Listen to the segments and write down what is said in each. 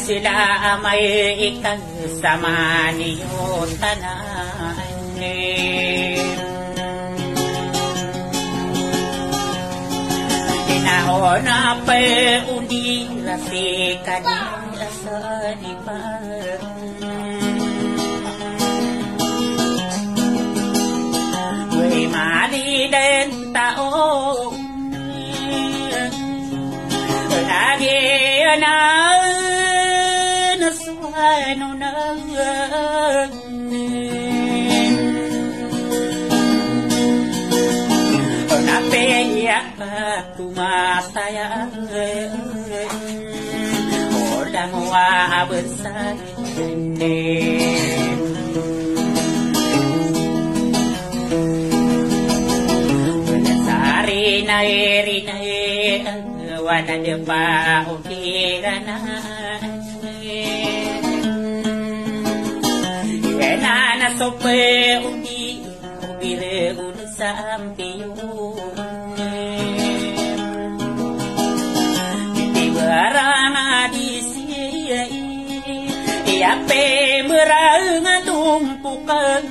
Sila may ikang sama niyo tanan Inaona pa undira si kanila sa lipan May mali din tao Lagi na ano na napeya tumataya orang wa besar sari nairi wana de pa ukirana Nana sope ubire sampiu Di barana di sini Ya pe meranga tumpukan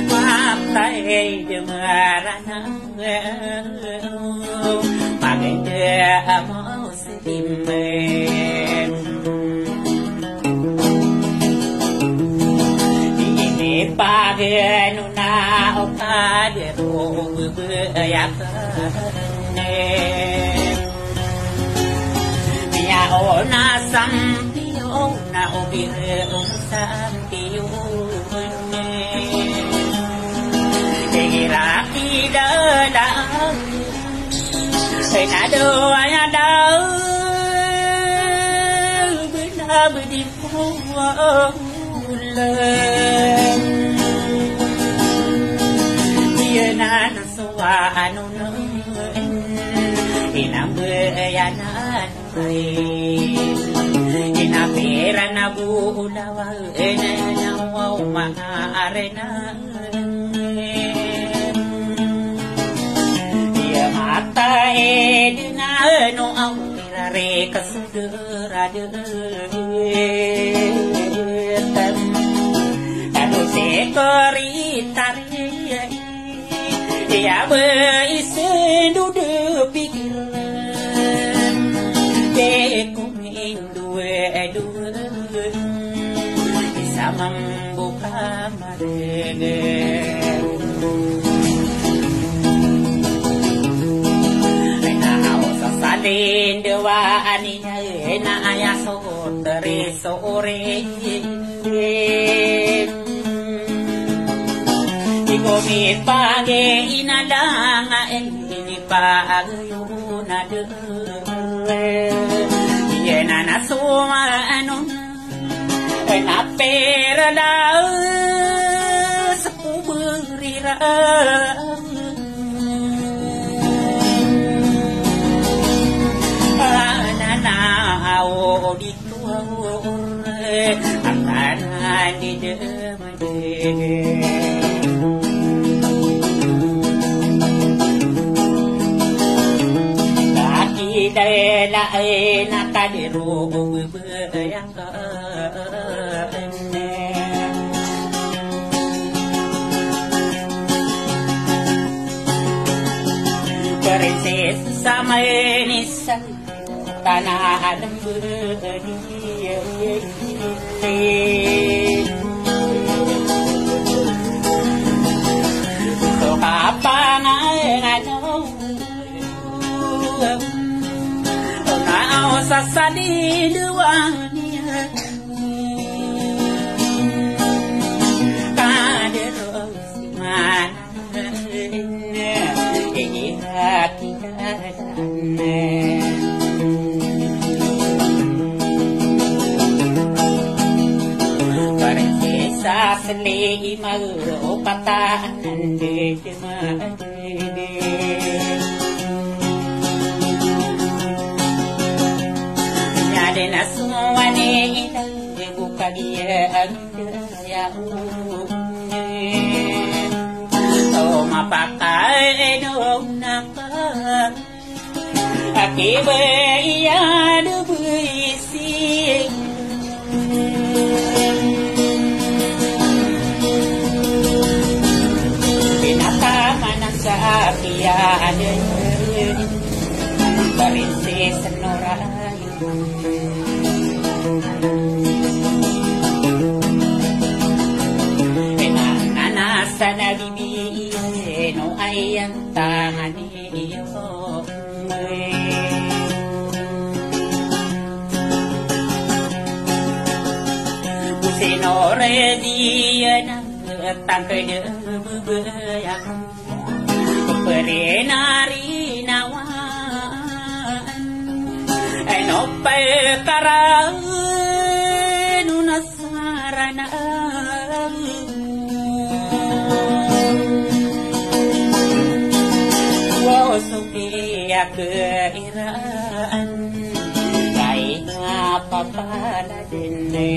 Mapai de marana Pakai dia mau Ini pagano na o kadero buyakane Mia ona sampio na obire sampio Kira tidak Saya nado ayada Berdipullah Dia nana suanu Ina beyanan Ina perana bulawa Ina wau arena Dia mata edina no au Reka sudera detan Anu sekoritari Dia beisen dudu pikiran Deku dua Bisa membuka mata Salin dewa aninya na ayah sore sore Ikomi page inadanga ini pagayuna de Yena na suma anon na perada sepuberira di tuore antara di demade kaki dela ena kadiru yang Princesa sama Nisa tanah lembut so kapan ngano na sa sadi duanya kadero mana hati Princesa seni mau patahan de nyade na semua ni buka dia ya oh mapakai dong nakal akibe ya dubuisi Sapiade Princesa Norayu Enana sana bibi no ayan tangani yo Kusinore dia na tangkede bebayang Perenari nawan Eno perkara nunasarana Wow supaya keiraan Kaya apa pada dene